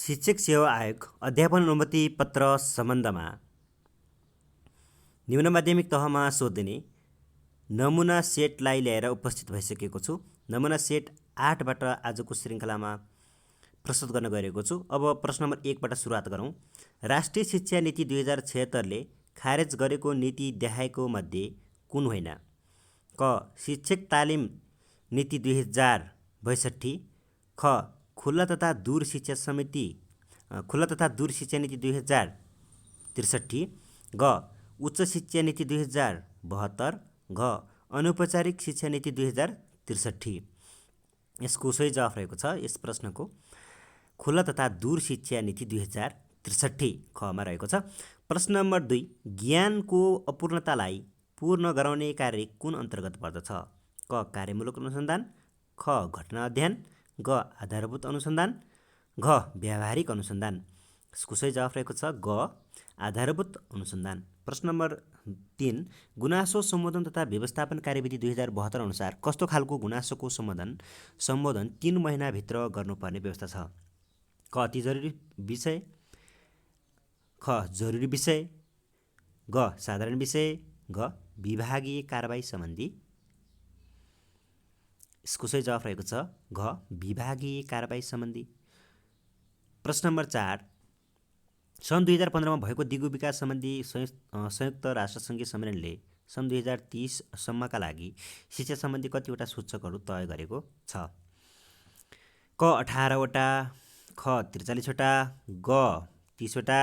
शिक्षक सेवा आयोग अध्यापन अनुमति पत्र सम्बन्धमा निम्न माध्यमिक तहमा सोधिने नमुना सेटलाई ल्याएर उपस्थित भइसकेको छु। नमुना सेट 8बाट आजको श्रृङ्खलामा प्रस्तुत गर्न गएको छु। अब प्रश्न नम्बर 1बाट सुरुवात गरौँ। राष्ट्रिय शिक्षा नीति 2076ले खारेज गरेको नीति देखाएको मध्ये कुन होइन? क. शिक्षक तालिम नीति 2062, ख. खुला तथा दूर शिक्षा नीति 2063, ग. उच्च शिक्षा नीति 2072, घ. अनौपचारिक शिक्षा नीति 2063। यसको सही जवाफ रहेको छ यस प्रश्नको खुला तथा दूर शिक्षा नीति 2063 खमा रहेको छ। प्रश्न नम्बर 2, ज्ञानको अपूर्णतालाई पूर्ण गराउने कार्य कुन अन्तर्गत पर्दछ? क. कार्यमूलक अनुसन्धान, ख. घटना अध्ययन, ग. आधारभूत अनुसन्धान, घ. व्यावहारिक अनुसन्धान। यसको सही जवाफ रहेको छ ग. आधारभूत अनुसन्धान। प्रश्न नम्बर 3, गुनासो सम्बोधन तथा व्यवस्थापन कार्यविधि 2072 अनुसार कस्तो खालको गुनासोको सम्बोधन 3 महिनाभित्र गर्नुपर्ने व्यवस्था छ? क. अति जरुरी विषय, ख. जरुरी विषय, ग. साधारण विषय, घ. विभागीय कारबाही सम्बन्धी। यसको सही जवाफ रहेको छ घ. विभागीय कारबाही सम्बन्धी। प्रश्न नम्बर 4, सन् 2015मा भएको दिगो विकास सम्बन्धी संयुक्त राष्ट्रसङ्घीय सम्मेलनले सन् 2030 सम्मका लागि शिक्षा सम्बन्धी कतिवटा सूचकहरू तय गरेको छ? क. 18वटा, ख. 43वटा, ग. 30वटा,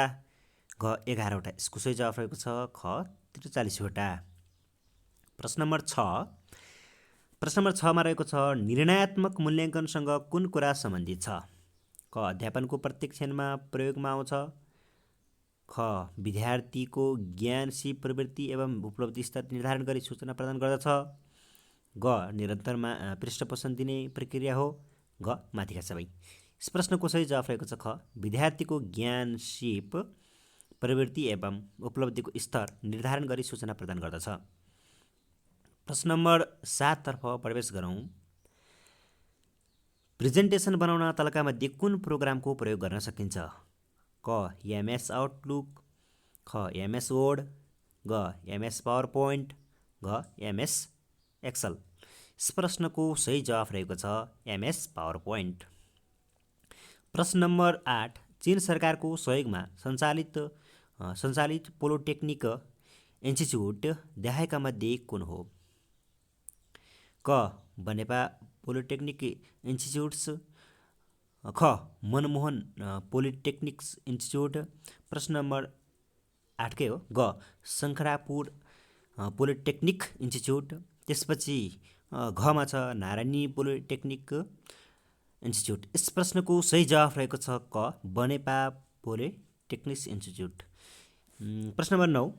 घ. 11वटा। यसको सही जवाफ रहेको छ ख. 43वटा। प्रश्न नम्बर 6मा रहेको छ निर्णयात्मक मूल्याङ्कनसँग कुन कुरा सम्बन्धित छ? क. अध्यापनको प्रत्येक क्षणमा प्रयोगमा आउँछ, ख. विद्यार्थीको ज्ञान सिप प्रवृत्ति एवं उपलब्धि स्तर निर्धारण गरी सूचना प्रदान गर्दछ, ग. निरन्तर पृष्ठपोषण दिने प्रक्रिया हो, घ. माथिका सबै। यस प्रश्नको सही जवाफ रहेको छ ख. विद्यार्थीको ज्ञान सिप प्रवृत्ति एवं उपलब्धिको स्तर निर्धारण गरी सूचना प्रदान गर्दछ। प्रश्न नम्बर 7 तर्फ प्रवेश गरौँ। प्रेजेन्टेसन बनाउन तलका मध्ये कुन प्रोग्रामको प्रयोग गर्न सकिन्छ? क. एमएस आउटलुक, ख. एमएस वर्ड, ग. एमएस पावर पोइन्ट, घ. MS Excel. यस प्रश्नको सही जवाफ रहेको छ एमएस पावर पोइन्ट। प्रश्न नम्बर 8, चीन सरकारको सहयोगमा सञ्चालित पोलिटेक्निक इन्स्टिच्युट देखाएका मध्ये कुन हो? क. बनेपा पोलिटेक्निक इन्स्टिच्युट्स, ख. मनमोहन पोलिटेक्निक्स इन्स्टिच्युट। प्रश्न नम्बर 8कै हो, ग. Shankharapur polytechnic institute. त्यसपछि घमा छ नारायणी पोलिटेक्निक इन्स्टिच्युट। यस प्रश्नको सही जवाफ रहेको छ क. बनेपा पोलिटेक्निक्स इन्स्टिच्युट। प्रश्न नम्बर 9,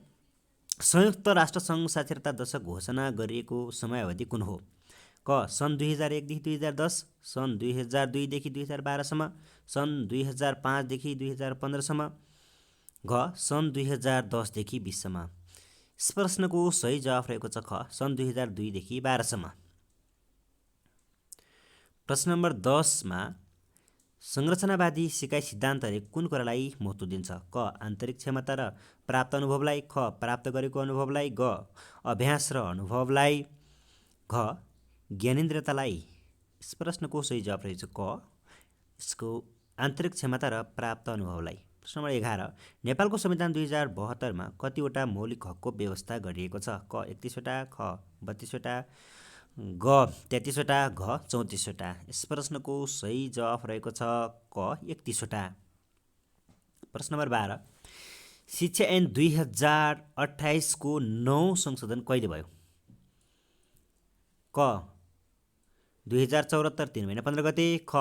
संयुक्त राष्ट्रसङ्घ साक्षरता दशक घोषणा गरिएको समयावधि कुन हो? क. सन् 2001 देखि 2010, सन् 2002 देखि 2012 सम्म, सन् 2005 देखि 2015 सम्म, घ. सन् 2010 देखि 20 सम्म। यस प्रश्नको सही जवाफ रहेको छ ख. सन् 2002 देखि 12 सम्म। प्रश्न नम्बर 10मा संरचनावादी सिकाइ सिद्धान्तले कुन कुरालाई महत्त्व दिन्छ? क. आन्तरिक क्षमता र प्राप्त अनुभवलाई, ख. प्राप्त गरेको अनुभवलाई, ग. अभ्यास र अनुभवलाई, घ. ज्ञानेन्द्रियतालाई। यस प्रश्नको सही जवाफ रहेछ क. यसको आन्तरिक क्षमता र प्राप्त अनुभवलाई। प्रश्न नम्बर 11, नेपालको संविधान 2072मा कतिवटा मौलिक हकको व्यवस्था गरिएको छ? क. 31वटा, ख. 32वटा, ग. 33वटा, घ. 34वटा। यस प्रश्नको सही जवाफ रहेको छ क. 31वटा। प्रश्न नम्बर 12, शिक्षा ऐन 2028 को 9औं संशोधन कहिले भयो? क. 2074 3 महिना 15 गते, ख.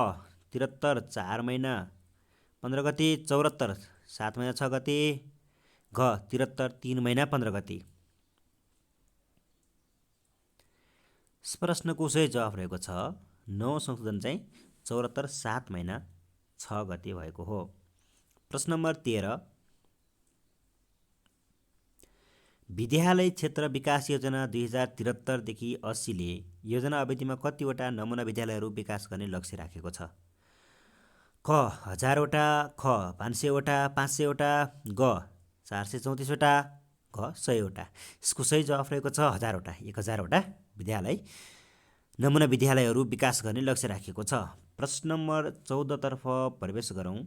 73 4 महिना 15 गते, 74 7 महिना 6 गते, घ. 73 3 महिना 15 गते। यस प्रश्नको सही जवाफ रहेको छ 9औं संशोधन चाहिँ 74 7 महिना 6 गते भएको हो। प्रश्न नम्बर 13, विद्यालय क्षेत्र विकास योजना 2073 देखि 80ले योजना अवधिमा कतिवटा नमुना विद्यालयहरू विकास गर्ने लक्ष्य राखेको छ? ख 1000वटा, ख 500वटा, 500वटा, ग 434वटा, घ 100वटा। यसको सही जवाफ रहेको छ 1000वटा। 1000वटा विद्यालय नमुना विद्यालयहरू विकास गर्ने लक्ष्य राखिएको छ। प्रश्न नम्बर 14 तर्फ प्रवेश गरौँ।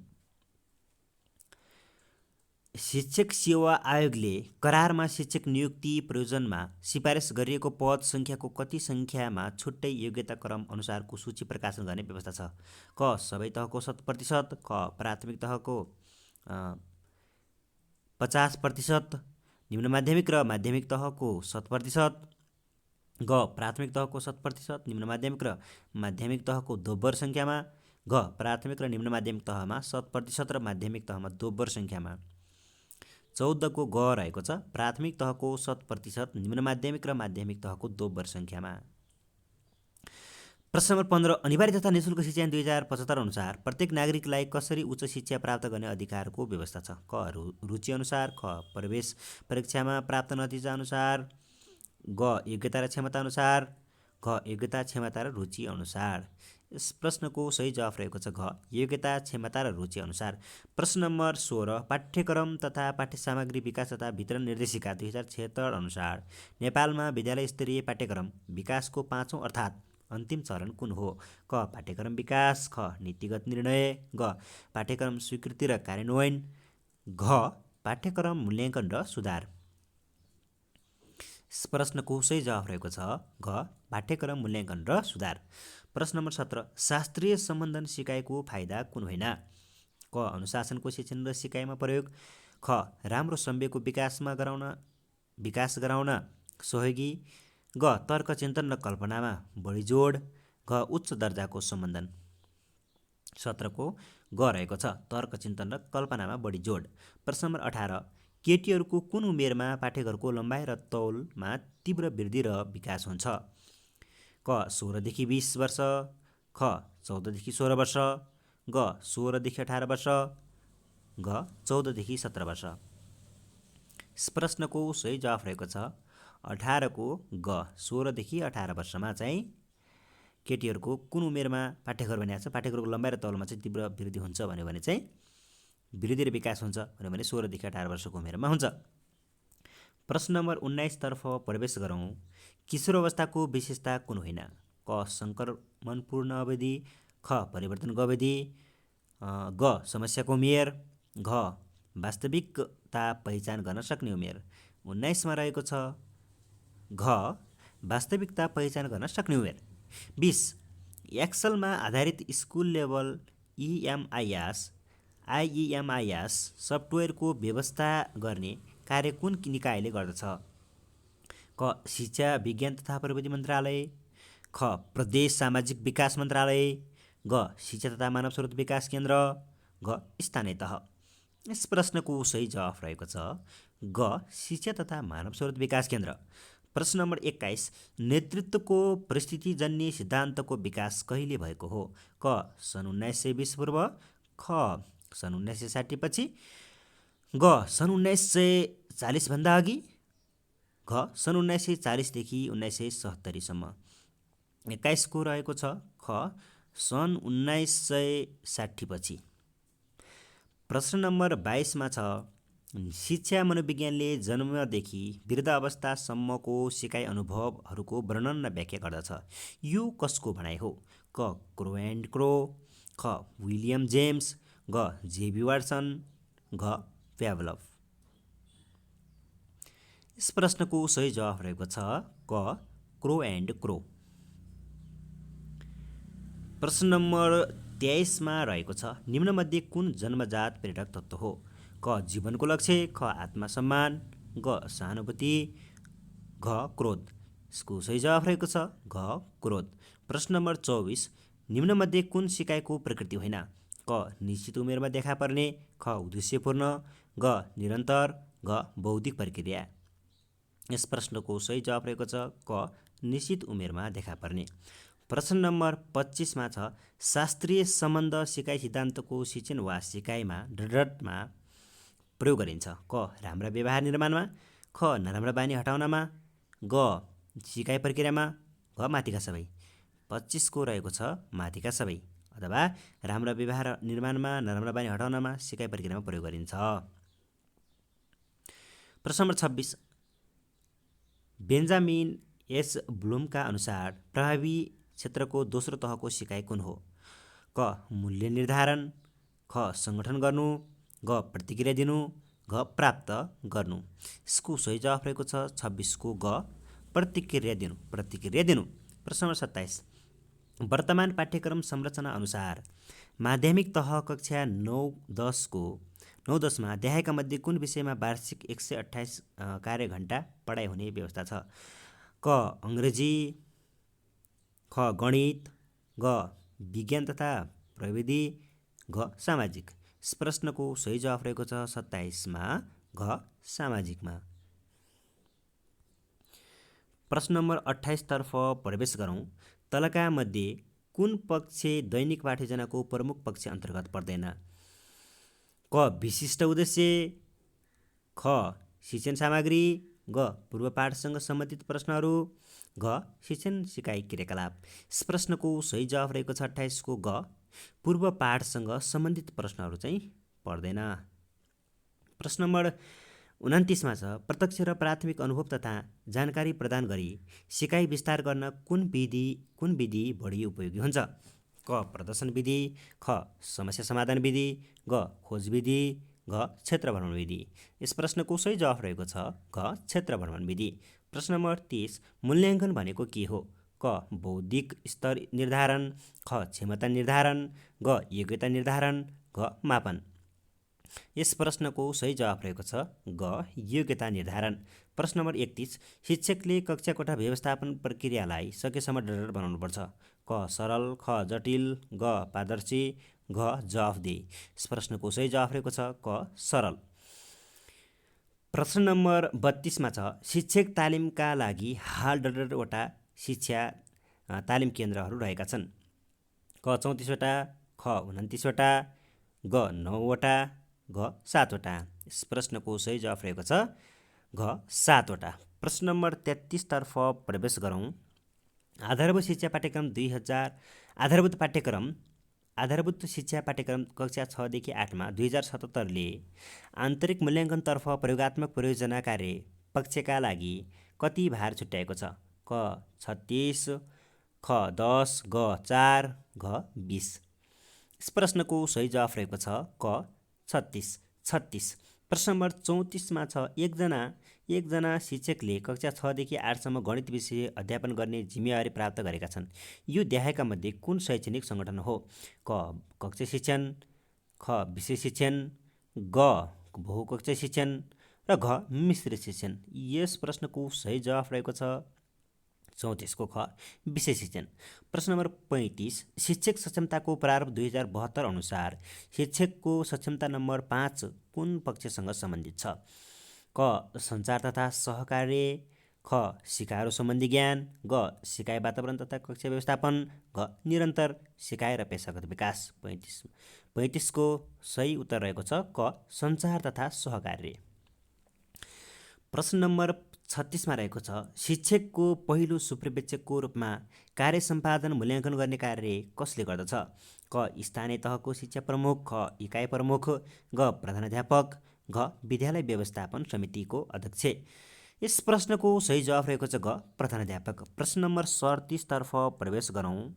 शिक्षक सेवा आयोगले करारमा शिक्षक नियुक्ति प्रयोजनमा सिफारिस गरिएको पद सङ्ख्याको कति सङ्ख्यामा छुट्टै योग्यता क्रम अनुसारको सूची प्रकाशन गर्ने व्यवस्था छ? क सबै तहको 100%, ख प्राथमिक तहको 50%, निम्न माध्यमिक र माध्यमिक तहको 100%, ग प्राथमिक तहको 100%, निम्न माध्यमिक र माध्यमिक तहको दोब्बर सङ्ख्यामा, घ प्राथमिक र निम्न माध्यमिक तहमा 100% र माध्यमिक तहमा दोब्बर सङ्ख्यामा। 14 को ग रहेको छ, प्राथमिक तहको 100%, निम्न माध्यमिक र माध्यमिक तहको दोब्बर सङ्ख्यामा। प्रश्न नम्बर 15 अनिवार्य तथा निःशुल्क शिक्षा 2075 अनुसार प्रत्येक नागरिकलाई कसरी उच्च शिक्षा प्राप्त गर्ने अधिकारको व्यवस्था छ? क रुचि अनुसार, ख प्रवेश परीक्षामा प्राप्त नतिजा अनुसार, ग योग्यता र क्षमता अनुसार, घ योग्यता, क्षमता र रुचि अनुसार। यस प्रश्नको सही जवाफ रहेको छ घ योग्यता, क्षमता र रुचि अनुसार। प्रश्न नम्बर 16 पाठ्यक्रम तथा पाठ्य सामग्री विकास तथा वितरण निर्देशिका 2076 अनुसार नेपालमा विद्यालय स्तरीय पाठ्यक्रम विकासको 5औं अर्थात् अन्तिम चरण कुन हो? क पाठ्यक्रम विकास, ख नीतिगत निर्णय, ग पाठ्यक्रम स्वीकृति र कार्यान्वयन, घ पाठ्यक्रम मूल्याङ्कन र सुधार। यस प्रश्नको सही जवाफ रहेको छ घ पाठ्यक्रम मूल्याङ्कन र सुधार। प्रश्न नम्बर 17 शास्त्रीय सम्बन्धन सिकाइको फाइदा कुन होइन? क अनुशासनको शिक्षण र सिकाइमा प्रयोग, ख राम्रो सम्वेकको विकास गराउन सहयोगी, ग तर्क चिन्तन र कल्पनामा बढी जोड, घ उच्च दर्जाको सम्बन्धन। 17 को ग रहेको छ, तर्क चिन्तन र कल्पनामा बढी जोड। प्रश्न नम्बर 18 केटीहरूको कुन उमेरमा पाठेघरको लम्बाइ र तौलमा तीव्र वृद्धि र विकास हुन्छ? क 16 देखि 20 वर्ष, ख 14 देखि 16 वर्ष, ग 16 देखि 18 वर्ष, घ 14 देखि 17 वर्ष। यस प्रश्नको सही जवाफ रहेको छ 18 को ग 16 देखि 18 वर्षमा चाहिँ केटीहरूको कुन उमेरमा पाठ्यघर बनाएको छ, पाठ्यघरको लम्बाइ र तौलमा चाहिँ तीव्र वृद्धि हुन्छ भन्यो भने चाहिँ वृद्धि र विकास हुन्छ भन्यो भने 16 देखि 18 वर्षको उमेरमा हुन्छ। प्रश्न नम्बर 19 तर्फ प्रवेश गरौँ। किशोर अवस्थाको विशेषता कुन होइन? क सङ्क्रमणपूर्ण अवधि, ख परिवर्तनको अवधि, ग समस्याको उमेर, घ वास्तविकता पहिचान गर्न सक्ने उमेर। 19 मा रहेको छ घ वास्तविकता पहिचान गर्न सक्ने उमेर। 20 एक्सलमा आधारित स्कुल लेभल आइइएमआइएस सफ्टवेयरको व्यवस्था गर्ने कार्य कुन निकायले गर्दछ? क शिक्षा विज्ञान तथा प्रविधि मन्त्रालय, ख प्रदेश सामाजिक विकास मन्त्रालय, ग शिक्षा तथा मानव स्रोत विकास केन्द्र, घ स्थानीय तह। यस प्रश्नको सही जवाफ रहेको छ ग शिक्षा तथा मानव स्रोत विकास केन्द्र। प्रश्न नम्बर 21 नेतृत्वको परिस्थितिजन्य सिद्धान्तको विकास कहिले भएको हो? क सन् 1920 पूर्व, ख सन् 1960 पछि, ग सन् 1940 भन्दा अघि, घ सन् 1940 देखि 1970 सम्म। 21 को रहेको छ ख सन् 1960 पछि। प्रश्न नम्बर 22 मा छ शिक्षा मनोविज्ञानले जन्मदेखि वृद्ध अवस्थासम्मको सिकाइ अनुभवहरूको वर्णन र व्याख्या गर्दछ। यो कसको भनाइ हो? क क्रो एन्ड क्रो, ख विलियम जेम्स, ग जेबी वाटसन, घ प्याभलभ। यस प्रश्नको सही जवाफ रहेको छ क क्रो एन्ड क्रो। प्रश्न नम्बर 23 मा रहेको छ निम्नमध्ये कुन जन्मजात प्रेरक तत्त्व हो? क जीवनको लक्ष्य, ख आत्मसम्मान, ग सहानुभूति, घ क्रोध। यसको सही जवाफ रहेको छ घ क्रोध। प्रश्न नम्बर 24 निम्नमध्ये कुन सिकाइको प्रकृति होइन? क निश्चित उमेरमा देखा पर्ने, ख उद्देश्यपूर्ण, ग निरन्तर, घ बौद्धिक प्रक्रिया। यस प्रश्नको सही जवाफ रहेको छ क निश्चित उमेरमा देखा पर्ने। प्रश्न नम्बर 25 मा छ शास्त्रीय सम्बन्ध सिकाइ सिद्धान्तको शिक्षण वा सिकाइमा दृढमा प्रयोग गरिन्छ। क राम्रा व्यवहार निर्माणमा, ख नराम्रा बानी हटाउनमा, ग सिकाइ प्रक्रियामा, घ माथिका सबै। 25 को रहेको छ माथिका सबै। अथवा राम्रा व्यवहार निर्माणमा, नराम्रा बानी हटाउनमा, सिकाइ प्रक्रियामा प्रयोग गरिन्छ। प्रश्न नम्बर 26, बेन्जामिन एस ब्लुमका अनुसार प्रभावी क्षेत्रको दोस्रो तहको सिकाइ कुन हो? क. मूल्य निर्धारण, ख. सङ्गठन गर्नु, ग. प्रतिक्रिया दिनु, घ. प्राप्त गर्नु। यसको सही जवाफ रहेको छ 26 को ग. प्रतिक्रिया दिनु। प्रतिक्रिया दिनु। प्रश्न नम्बर 27, वर्तमान पाठ्यक्रम संरचना अनुसार माध्यमिक तह कक्षा 9-10मा देखाएका मध्ये कुन विषयमा वार्षिक 128 कार्य घण्टा पढाइ हुने व्यवस्था छ? क. अङ्ग्रेजी, ख. गणित, ग. विज्ञान तथा प्रविधि, घ. सामाजिक। यस प्रश्नको सही जवाफ रहेको छ 27मा घ. सामाजिकमा। प्रश्न नम्बर 28 तर्फ प्रवेश गरौँ। तलका मध्ये कुन पक्ष दैनिक पाठ्ययोजनाको प्रमुख पक्ष अन्तर्गत पर्दैन? क. विशिष्ट उद्देश्य, ख. शिक्षण सामग्री, ग. पूर्व पाठसँग सम्बन्धित प्रश्नहरू, घ. शिक्षण सिकाइ क्रियाकलाप। यस प्रश्नको सही जवाफ रहेको छ 28 को ग. पूर्व पाठसँग सम्बन्धित प्रश्नहरू चाहिँ पर्दैन। प्रश्न नम्बर 29मा छ प्रत्यक्ष र प्राथमिक अनुभव तथा जानकारी प्रदान गरी सिकाइ विस्तार गर्न कुन विधि बढी उपयोगी हुन्छ? क. प्रदर्शन विधि, ख. समस्या समाधान विधि, ग. खोज विधि, घ. क्षेत्र भ्रमण विधि। यस प्रश्नको सही जवाफ रहेको छ घ. क्षेत्र भ्रमण विधि। प्रश्न नम्बर 30, मूल्याङ्कन भनेको के हो? क. बौद्धिक स्तर निर्धारण, ख. क्षमता निर्धारण, ग. योग्यता निर्धारण, घ. मापन। यस प्रश्नको सही जवाफ रहेको छ ग. योग्यता निर्धारण। प्रश्न नम्बर 31, शिक्षकले कक्षा कोठा व्यवस्थापन प्रक्रियालाई सकेसम्म डर बनाउनुपर्छ। क. सरल, ख. जटिल, ग. पारदर्शी, घ. जवाफदेही। यस प्रश्नको सही जवाफ रहेको छ क. सरल। प्रश्न नम्बर 32मा छ शिक्षक तालिमका लागि हाल डरवटा शिक्षा तालिम केन्द्रहरू रहेका छन्। क. 34वटा, ख. 29वटा, ग. 9वटा, घ. 7वटा। यस प्रश्नको सही जवाफ रहेको छ घ. 7वटा। प्रश्न नम्बर 33 तर्फ प्रवेश गरौँ। आधारभूत शिक्षा पाठ्यक्रम कक्षा 6 देखि 8मा 2077ले आन्तरिक मूल्याङ्कनतर्फ प्रयोगात्मक परियोजना कार्य पक्षका लागि कति भार छुट्याएको छ? क. 36, ख. 10, ग. 4, घ. 20। यस प्रश्नको सही जवाफ रहेको छ क. 36। प्रश्न नम्बर 34मा छ एकजना शिक्षकले कक्षा 6 देखि 8सम्म गणित विषय अध्यापन गर्ने जिम्मेवारी प्राप्त गरेका छन्। यो देखाएका मध्ये कुन शैक्षणिक सङ्गठन हो? क. कक्षा शिक्षण, ख. विषय शिक्षण, ग. बहुकक्षा शिक्षण, र घ. मिश्रित शिक्षण। यस प्रश्नको सही जवाफ रहेको छ 34 को ख. विषय शिक्षण। प्रश्न नम्बर 35, शिक्षक सक्षमताको प्रारूप 2072 अनुसार शिक्षकको सक्षमता नम्बर 5 कुन पक्षसँग सम्बन्धित छ? क. सञ्चार तथा सहकार्य, ख. सिकाइरो सम्बन्धी ज्ञान, ग. सिकाइ वातावरण तथा कक्षा व्यवस्थापन, घ. निरन्तर सिकाइ र पेशागत विकास। 35 को सही उत्तर रहेको छ क. सञ्चार तथा सहकार्य। प्रश्न नम्बर 36मा रहेको छ शिक्षकको पहिलो सुपर्यवेक्षकको रूपमा कार्य सम्पादन मूल्याङ्कन गर्ने कार्य कसले गर्दछ? क. स्थानीय तहको शिक्षा प्रमुख, ख. इकाइ प्रमुख, ग. प्रधानाध्यापक, घ. विद्यालय व्यवस्थापन समितिको अध्यक्ष। यस प्रश्नको सही जवाफ रहेको छ घ. प्रधानाध्यापक। प्रश्न नम्बर 37 तर्फ प्रवेश गरौँ।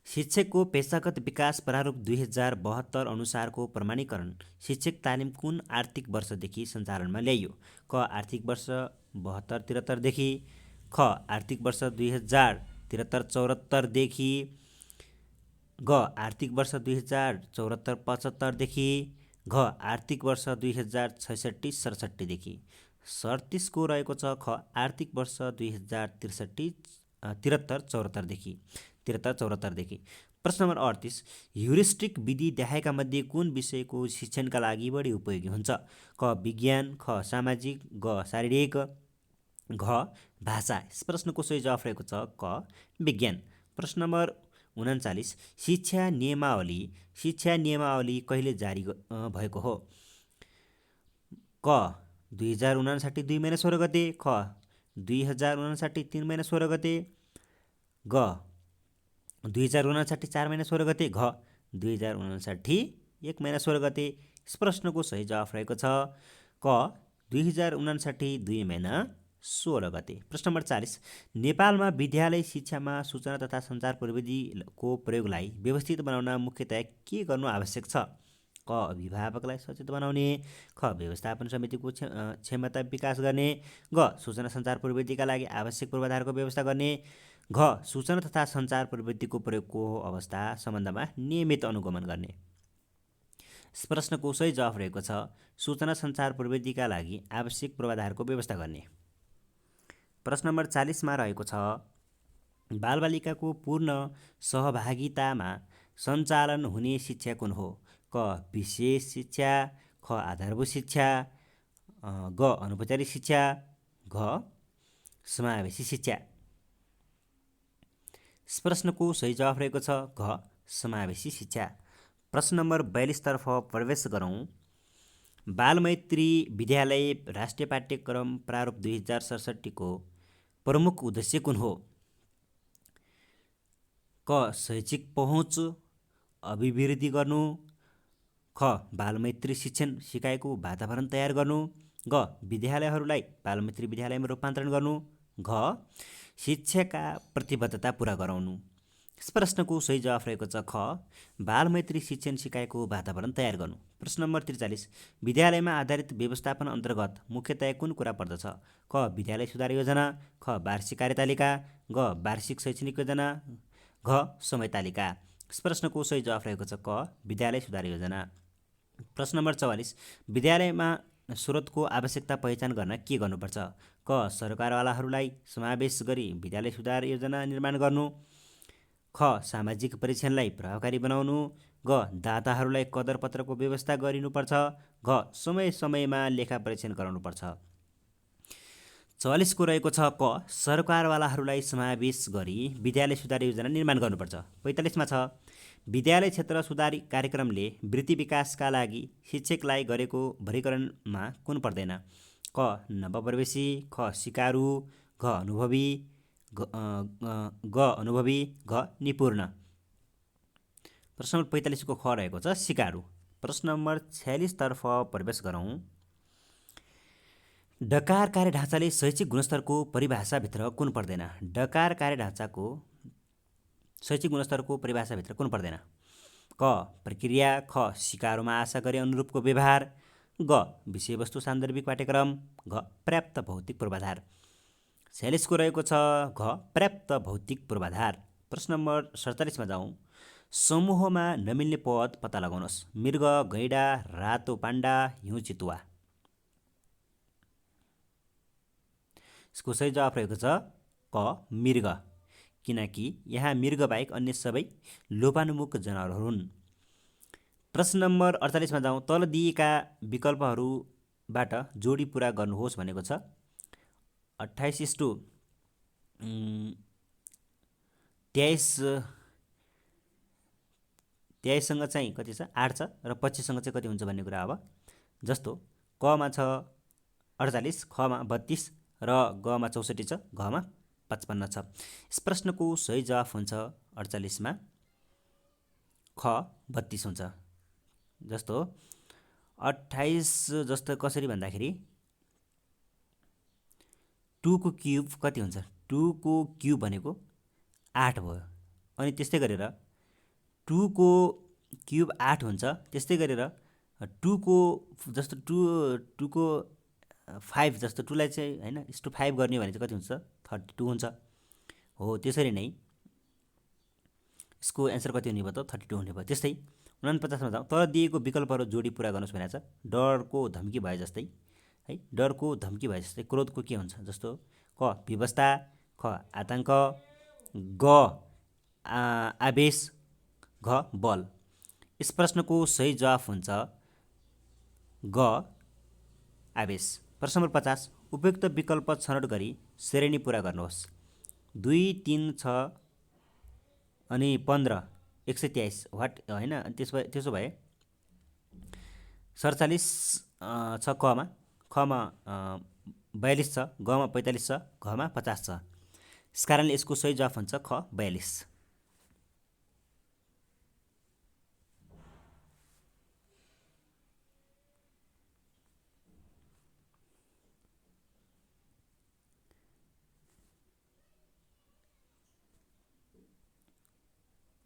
शिक्षकको पेशागत विकास प्रारूप 2072 अनुसारको प्रमाणीकरण शिक्षक तालिम कुन आर्थिक वर्षदेखि सञ्चालनमा ल्याइयो? क. आर्थिक वर्ष 72-73 देखि, ख. आर्थिक वर्ष 2073-74 देखि, ग. आर्थिक वर्ष 2074-75 देखि, घ. आर्थिक वर्ष 2066-67 देखि। 37 को रहेको छ ख. आर्थिक वर्ष 2073-74 देखि। प्रश्न नम्बर 38, ह्युरिस्टिक विधि देखाएका मध्ये कुन विषयको शिक्षणका लागि बढी उपयोगी हुन्छ? क. विज्ञान, ख. सामाजिक, ग. शारीरिक, घ. भाषा। यस प्रश्नको सही जवाफ रहेको छ क. विज्ञान। प्रश्न नम्बर 39, शिक्षा नियमावली कहिले जारी भएको हो? क. 2059 2 महिना 16 गते, ख. 2059 3 महिना 16 गते, ग. 2059 4 महिना 16 गते, घ 2059 1 महिना 16 गते। यस प्रश्नको सही जवाफ रहेको छ क 2059 2 महिना 16 गते। प्रश्न नम्बर 40, नेपालमा विद्यालय शिक्षामा सूचना तथा सञ्चार प्रविधिको प्रयोगलाई व्यवस्थित बनाउन मुख्यतया के गर्नु आवश्यक छ? क अभिभावकलाई सचेत बनाउने, ख व्यवस्थापन समितिको क्षमता विकास गर्ने, ग सूचना सञ्चार प्रविधिका लागि आवश्यक पूर्वाधारको व्यवस्था गर्ने, घ सूचना तथा सञ्चार प्रविधिको प्रयोगको अवस्था सम्बन्धमा नियमित अनुगमन गर्ने। यस प्रश्नको सही जवाफ रहेको छ सूचना सञ्चार प्रविधिका लागि आवश्यक पूर्वाधारको व्यवस्था गर्ने। प्रश्न नम्बर 40 मा रहेको छ बालबालिकाको पूर्ण सहभागितामा सञ्चालन हुने शिक्षा कुन हो? क विशेष शिक्षा, ख आधारभूत शिक्षा, ग अनौपचारिक शिक्षा, घ समावेशी शिक्षा। यस प्रश्नको सही जवाफ रहेको छ घ समावेशी शिक्षा। प्रश्न नम्बर 42 तर्फ प्रवेश गरौँ। बालमैत्री विद्यालय राष्ट्रिय पाठ्यक्रम प्रारूप 2067 को प्रमुख उद्देश्य कुन हो? क शैक्षिक पहुँच अभिवृद्धि गर्नु, ख बालमैत्री शिक्षण सिकाइको वातावरण तयार गर्नु, ग विद्यालयहरूलाई बालमैत्री विद्यालयमा रूपान्तरण गर्नु, घ शिक्षाका प्रतिबद्धता पुरा गराउनु। यस प्रश्नको सही जवाफ रहेको छ ख बालमैत्री शिक्षण सिकाइको वातावरण तयार गर्नु। प्रश्न नम्बर 43, विद्यालयमा आधारित व्यवस्थापन अन्तर्गत मुख्यतया कुन कुरा पर्दछ? क विद्यालय सुधार योजना, ख वार्षिक कार्यतालिका, ग वार्षिक शैक्षणिक योजना, घ समय तालिका। यस प्रश्नको सही जवाफ रहेको छ क विद्यालय सुधार योजना। प्रश्न नम्बर 44, विद्यालयमा स्रोतको आवश्यकता पहिचान गर्न के गर्नुपर्छ? क सरकारवालाहरूलाई समावेश गरी विद्यालय सुधार योजना निर्माण गर्नु, ख सामाजिक परीक्षणलाई प्रभावकारी बनाउनु, ग दाताहरूलाई कदर पत्रको व्यवस्था गरिनुपर्छ, घ समय समयमा लेखा परीक्षण गराउनुपर्छ। 44 को रहेको छ क सरकारवालाहरूलाई समावेश गरी विद्यालय सुधार योजना निर्माण गर्नुपर्छ। 45 मा छ विद्यालय क्षेत्र सुधार कार्यक्रमले वृत्ति विकासका लागि शिक्षकलाई गरेको भरीकरणमा कुन पर्दैन? क नवप्रवेशी, ख सिकारु, घ अनुभवी, ग अनुभवी, घ निपुण। प्रश्न नम्बर 45 को ख रहेको छ सिकारु। प्रश्न नम्बर 46 तर्फ प्रवेश गरौँ। डकार कार्यढाँचाले शैक्षिक गुणस्तरको परिभाषाभित्र कुन पर्दैन? डकार कार्यढाँचाको शैक्षिक गुणस्तरको परिभाषाभित्र कुन पर्दैन? क प्रक्रिया, ख सिकारोमा आशा गरे अनुरूपको व्यवहार, ग विषयवस्तु सान्दर्भिक पाठ्यक्रम, घ पर्याप्त भौतिक पूर्वाधार। 46 को रहेको छ घ पर्याप्त भौतिक पूर्वाधार। प्रश्न नम्बर 47 मा जाउँ। समूहमा नमिल्ने पद पत्ता लगाउनुहोस्। मृग, गैँडा, रातो पाण्डा, हिउँ चितुवा। यसको सही जवाफ रहेको छ क मृग, किनकि यहाँ मृगबाहेक अन्य सबै लोपानुमुख जनावरहरू हुन्। प्रश्न नम्बर 48 मा जाउँ। तल दिएका विकल्पहरूबाट जोडी पुरा गर्नुहोस् भनेको छ। 28:23सँग चाहिँ कति छ? 8 छ र 25सँग चाहिँ कति हुन्छ भन्ने कुरा अब जस्तो कमा छ 48, खमा 32 र गमा 64 छ, घमा 55 छ। यस प्रश्नको सही जवाफ हुन्छ 48 मा ख 32 हुन्छ। जस्तो 28 जस्तो कसरी भन्दाखेरि 2 को क्युब कति हुन्छ? 2 को क्युब भनेको 8 भयो। अनि त्यस्तै गरेर 2 को क्युब 8 हुन्छ। त्यस्तै गरेर 2 को जस्तो 2 को 5 जस्तो 2 लाई चाहिँ हैन इस्टु 5 गर्ने भने चाहिँ कति हुन्छ? 32 हुन्छ। हो त्यसरी नै यसको एन्सर कति हुने भयो त? 32 हुने भयो। त्यस्तै 49 मा जाउँ। तर दिएको विकल्पहरू जोडी पुरा गर्नुहोस् भनेको छ। डरको धम्की भए जस्तै है, डरको धम्की भए जस्तै क्रोधको के हुन्छ? जस्तो क विवशता, ख आतंक, ग आवेश, घ बल। यस प्रश्नको सही जवाफ हुन्छ ग आवेश। प्रश्न नम्बर 50। उपयुक्त विकल्प छनौट गरी श्रेणी पुरा गर्नुहोस्। 2, 3, 6 अनि 15 123 वाट हैन? त्यसो भए 47 छ कमा, खमा 42 छ, गमा 45 छ, घमा 50 छ। यस कारणले यसको सही जवाफ हुन्छ ख 42।